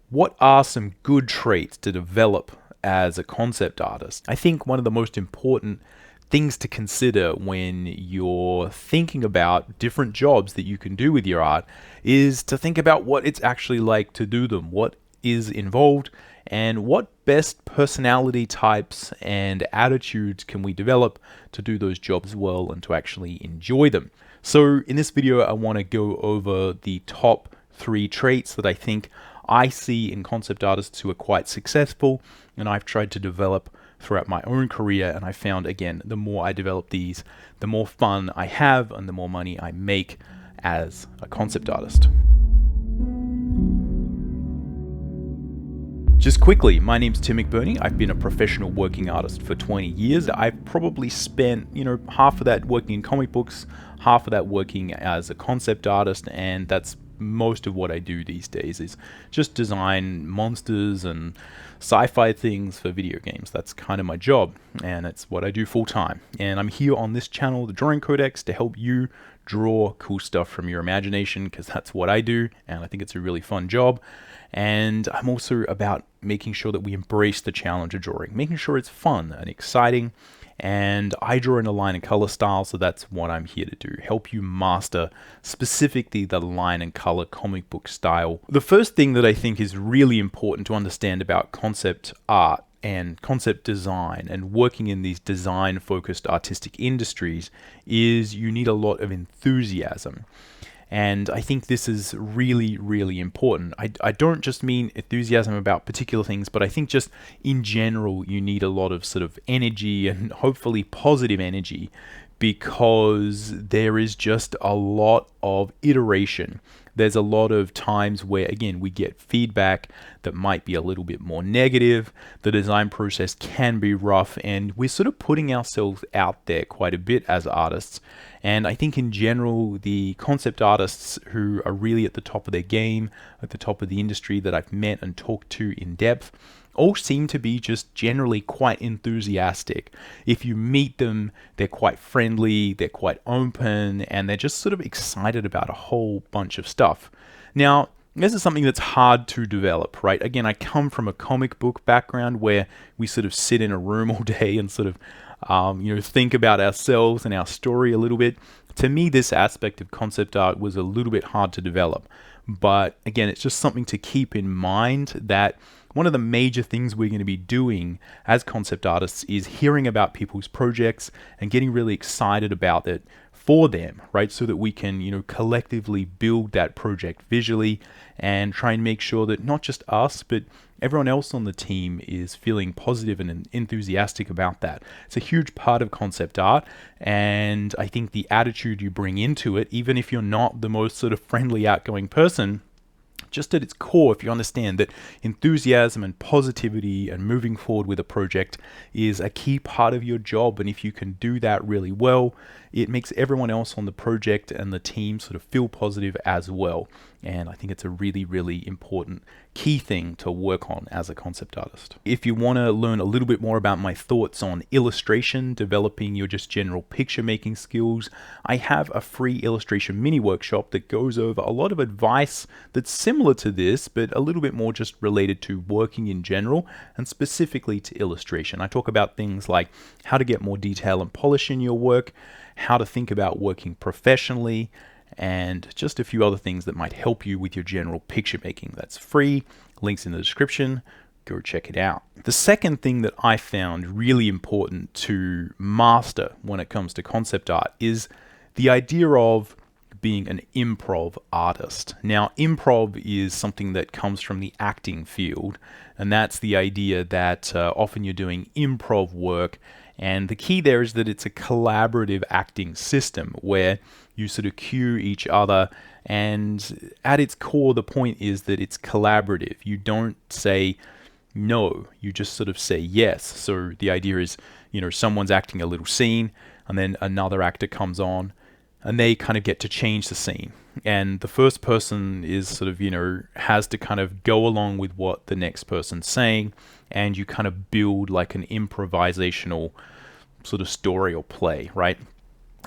What are some good traits to develop as a concept artist? I think one of the most important things to consider when you're thinking about different jobs that you can do with your art is to think about what it's actually like to do them, what is involved, and what best personality types and attitudes can we develop to do those jobs well and to actually enjoy them. So in this video, I want to go over the top 3 traits that I think I see in concept artists who are quite successful, and I've tried to develop throughout my own career. And I found, again, the more I develop these, the more fun I have and the more money I make as a concept artist. Just quickly, my name's Tim McBurney. I've been a professional working artist for 20 years. I've probably spent, half of that working in comic books, half of that working as a concept artist, and that's most of what I do these days is just design monsters and sci-fi things for video games. That's kind of my job, and it's what I do full time. And I'm here on this channel, the Drawing Codex, to help you draw cool stuff from your imagination, because that's what I do, and I think it's a really fun job. And I'm also about making sure that we embrace the challenge of drawing, making sure it's fun and exciting. And I draw in a line and color style, so that's what I'm here to do, help you master specifically the line and color comic book style. The first thing that I think is really important to understand about concept art and concept design and working in these design focused artistic industries is you need a lot of enthusiasm. And I think this is really, really important. I don't just mean enthusiasm about particular things, but I think just in general, you need a lot of sort of energy and hopefully positive energy, because there is just a lot of iteration. There's a lot of times where, again, we get feedback that might be a little bit more negative. The design process can be rough, and we're sort of putting ourselves out there quite a bit as artists. And I think in general, the concept artists who are really at the top of their game, at the top of the industry that I've met and talked to in depth, all seem to be just generally quite enthusiastic. If you meet them, they're quite friendly, they're quite open, and they're just sort of excited about a whole bunch of stuff. Now, this is something that's hard to develop, right? Again, I come from a comic book background where we sort of sit in a room all day and sort of think about ourselves and our story a little bit. To me, this aspect of concept art was a little bit hard to develop. But again, it's just something to keep in mind, that one of the major things we're going to be doing as concept artists is hearing about people's projects and getting really excited about it for them, right? So that we can, collectively build that project visually and try and make sure that not just us, but everyone else on the team is feeling positive and enthusiastic about that. It's a huge part of concept art, and I think the attitude you bring into it, even if you're not the most sort of friendly, outgoing person, just at its core, if you understand that enthusiasm and positivity and moving forward with a project is a key part of your job, and if you can do that really well, it makes everyone else on the project and the team sort of feel positive as well. And I think it's a really, really important key thing to work on as a concept artist. If you want to learn a little bit more about my thoughts on illustration, developing your just general picture making skills, I have a free illustration mini workshop that goes over a lot of advice that's similar to this, but a little bit more just related to working in general and specifically to illustration. I talk about things like how to get more detail and polish in your work, how to think about working professionally, and just a few other things that might help you with your general picture making. That's free, links in the description, go check it out. The second thing that I found really important to master when it comes to concept art is the idea of being an improv artist. Now, improv is something that comes from the acting field, and that's the idea that often you're doing improv work, and the key there is that it's a collaborative acting system where you sort of cue each other, and at its core, the point is that it's collaborative. You don't say no, you just sort of say yes. So the idea is, someone's acting a little scene, and then another actor comes on, and they kind of get to change the scene. And the first person is sort of, has to kind of go along with what the next person's saying, and you kind of build like an improvisational sort of story or play, right?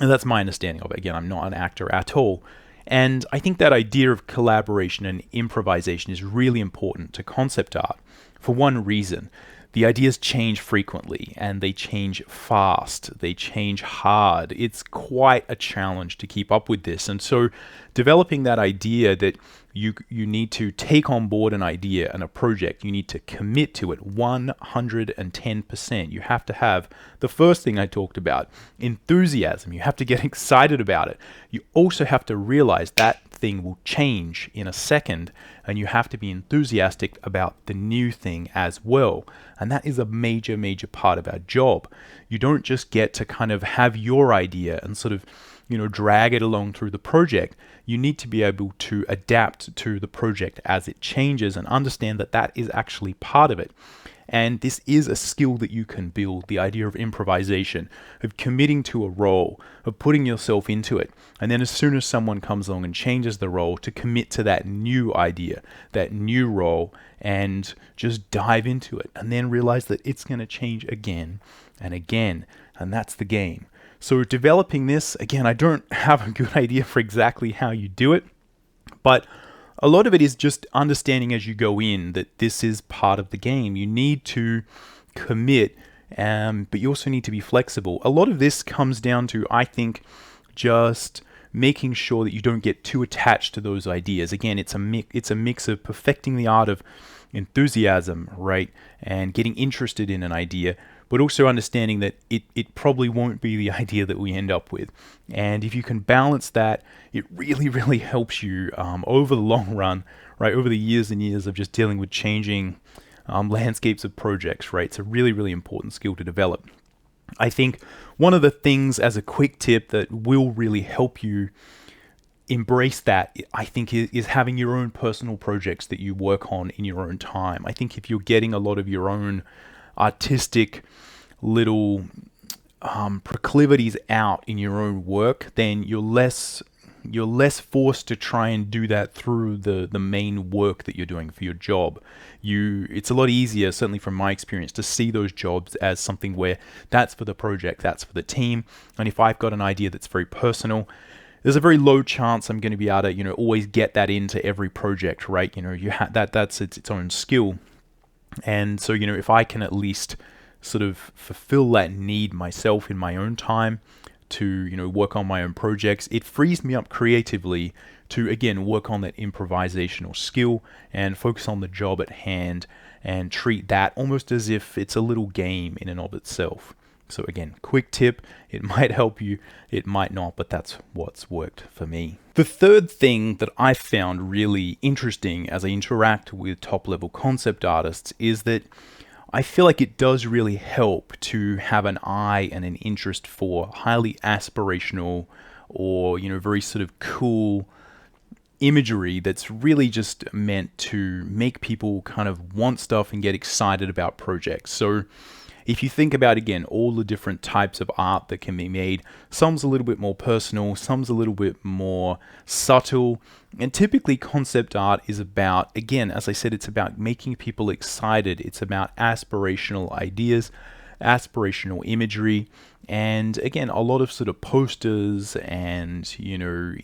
And that's my understanding of it. Again, I'm not an actor at all. And I think that idea of collaboration and improvisation is really important to concept art for one reason. The ideas change frequently and they change fast, they change hard. It's quite a challenge to keep up with this. And so developing that idea that you need to take on board an idea and a project, you need to commit to it 110%. You have to have the first thing I talked about, enthusiasm. You have to get excited about it. You also have to realize that thing will change in a second, and you have to be enthusiastic about the new thing as well. And that is a major, major part of our job. You don't just get to kind of have your idea and sort of, drag it along through the project. You need to be able to adapt to the project as it changes and understand that that is actually part of it. And this is a skill that you can build, the idea of improvisation, of committing to a role, of putting yourself into it. And then as soon as someone comes along and changes the role, to commit to that new idea, that new role, and just dive into it. And then realize that it's going to change again and again. And that's the game. So developing this, again, I don't have a good idea for exactly how you do it, but a lot of it is just understanding as you go in that this is part of the game. You need to commit, but you also need to be flexible. A lot of this comes down to, I think, just making sure that you don't get too attached to those ideas. Again, it's a mix of perfecting the art of enthusiasm, right, and getting interested in an idea, but also understanding that it probably won't be the idea that we end up with. And if you can balance that, it really, really helps you over the long run, right? Over the years and years of just dealing with changing landscapes of projects, right? It's a really, really important skill to develop. I think one of the things as a quick tip that will really help you embrace that, I think, is having your own personal projects that you work on in your own time. I think if you're getting a lot of your own artistic little proclivities out in your own work, then you're less forced to try and do that through the main work that you're doing for your job. It's a lot easier, certainly from my experience, to see those jobs as something where that's for the project, that's for the team. And if I've got an idea that's very personal, there's a very low chance I'm going to be able to, always get that into every project, right? That's its own skill. And so, if I can at least sort of fulfill that need myself in my own time to, work on my own projects, it frees me up creatively to, again, work on that improvisational skill and focus on the job at hand and treat that almost as if it's a little game in and of itself. So again, quick tip, it might help you, it might not, but that's what's worked for me. The third thing that I found really interesting as I interact with top-level concept artists is that I feel like it does really help to have an eye and an interest for highly aspirational or, very sort of cool imagery that's really just meant to make people kind of want stuff and get excited about projects. So if you think about, again, all the different types of art that can be made, some's a little bit more personal, some's a little bit more subtle, and typically concept art is about, again, as I said, it's about making people excited. It's about aspirational ideas, aspirational imagery, and again, a lot of sort of posters and,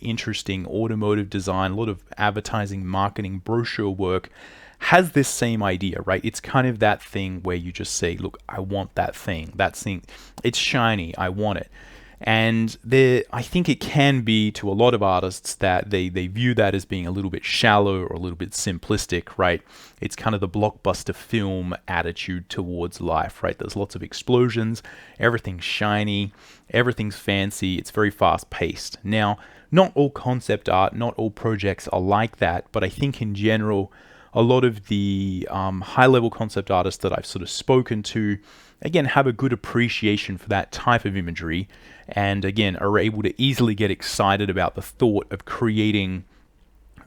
interesting automotive design, a lot of advertising, marketing, brochure work has this same idea, right? It's kind of that thing where you just say, look, I want that thing, it's shiny, I want it. And I think it can be, to a lot of artists, that they view that as being a little bit shallow or a little bit simplistic, right? It's kind of the blockbuster film attitude towards life, right? There's lots of explosions, everything's shiny, everything's fancy, it's very fast paced. Now, not all concept art, not all projects are like that, but I think in general, a lot of the high-level concept artists that I've sort of spoken to, again, have a good appreciation for that type of imagery, and again, are able to easily get excited about the thought of creating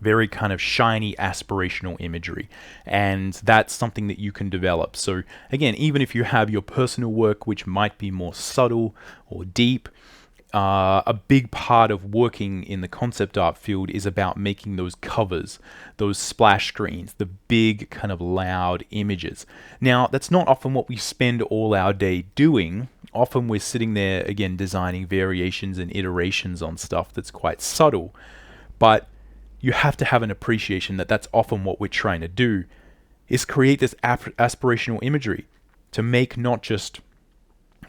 very kind of shiny, aspirational imagery. And that's something that you can develop. So again, even if you have your personal work, which might be more subtle or deep, a big part of working in the concept art field is about making those covers, those splash screens, the big kind of loud images. Now, that's not often what we spend all our day doing. Often we're sitting there, again, designing variations and iterations on stuff that's quite subtle. But you have to have an appreciation that that's often what we're trying to do, is create this aspirational imagery to make not just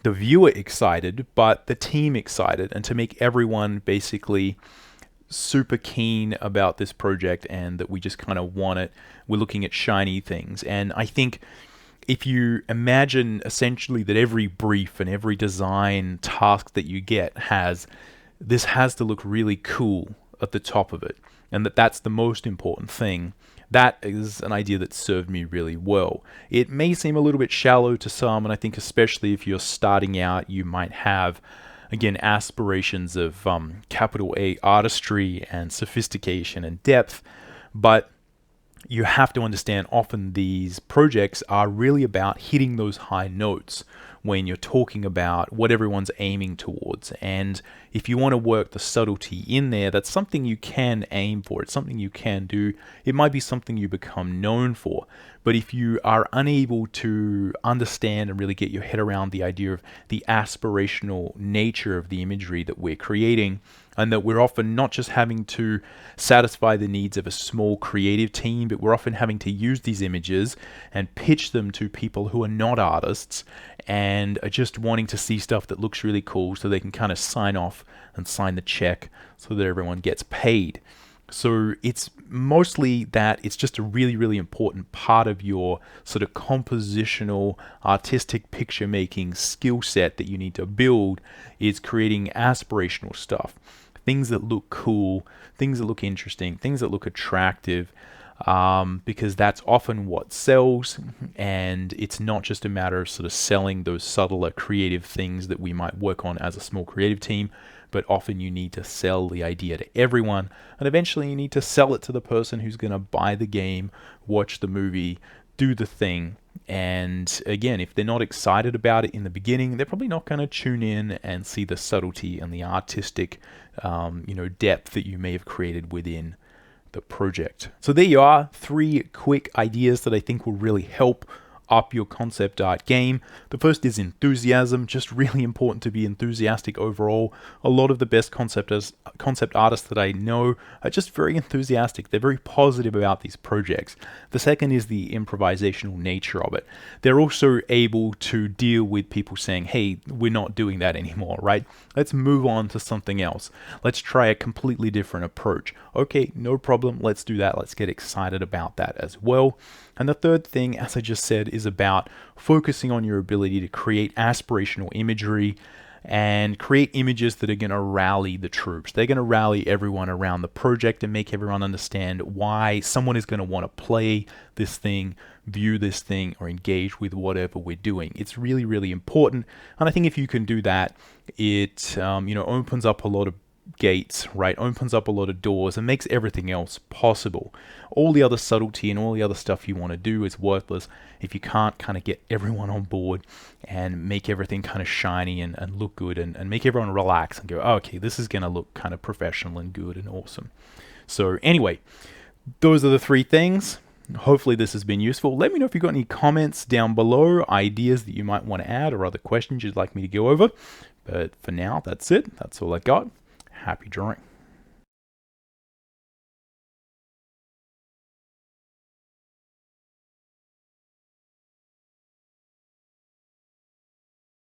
the viewer excited, but the team excited, and to make everyone basically super keen about this project and that we just kind of want it. We're looking at shiny things. And I think if you imagine essentially that every brief and every design task that you get has to look really cool at the top of it, and that's the most important thing. That is an idea that served me really well. It may seem a little bit shallow to some, and I think especially if you're starting out, you might have, again, aspirations of capital A artistry and sophistication and depth, but you have to understand often these projects are really about hitting those high notes when you're talking about what everyone's aiming towards. And if you want to work the subtlety in there, that's something you can aim for. It's something you can do. It might be something you become known for. But if you are unable to understand and really get your head around the idea of the aspirational nature of the imagery that we're creating, and that we're often not just having to satisfy the needs of a small creative team, but we're often having to use these images and pitch them to people who are not artists and are just wanting to see stuff that looks really cool so they can kind of sign off and sign the check so that everyone gets paid. So it's mostly that it's just a really, really important part of your sort of compositional, artistic picture making skill set that you need to build, is creating aspirational stuff. Things that look cool, things that look interesting, things that look attractive, because that's often what sells. And it's not just a matter of sort of selling those subtler creative things that we might work on as a small creative team, but often you need to sell the idea to everyone, and eventually you need to sell it to the person who's going to buy the game, watch the movie, do the thing. And again, if they're not excited about it in the beginning, they're probably not going to tune in and see the subtlety and the artistic depth that you may have created within the project. So there you are, 3 quick ideas that I think will really help up your concept art game. The first is enthusiasm. Just really important to be enthusiastic overall. A lot of the best concept artists that I know are just very enthusiastic. They're very positive about these projects. The second is the improvisational nature of it. They're also able to deal with people saying, hey, we're not doing that anymore, right? Let's move on to something else. Let's try a completely different approach. Okay, no problem. Let's do that. Let's get excited about that as well. And the third thing, as I just said, is about focusing on your ability to create aspirational imagery and create images that are going to rally the troops. They're going to rally everyone around the project and make everyone understand why someone is going to want to play this thing, view this thing, or engage with whatever we're doing. It's really, really important. And I think if you can do that, it opens up a lot of gates, right? Opens up a lot of doors and makes everything else possible. All the other subtlety and all the other stuff you want to do is worthless if you can't kind of get everyone on board and make everything kind of shiny and look good and make everyone relax and go, oh, okay, this is going to look kind of professional and good and awesome. So anyway, those are the 3 things. Hopefully this has been useful. Let me know if you've got any comments down below, ideas that you might want to add, or other questions you'd like me to go over. But for now, that's it. That's all I got. Happy drawing.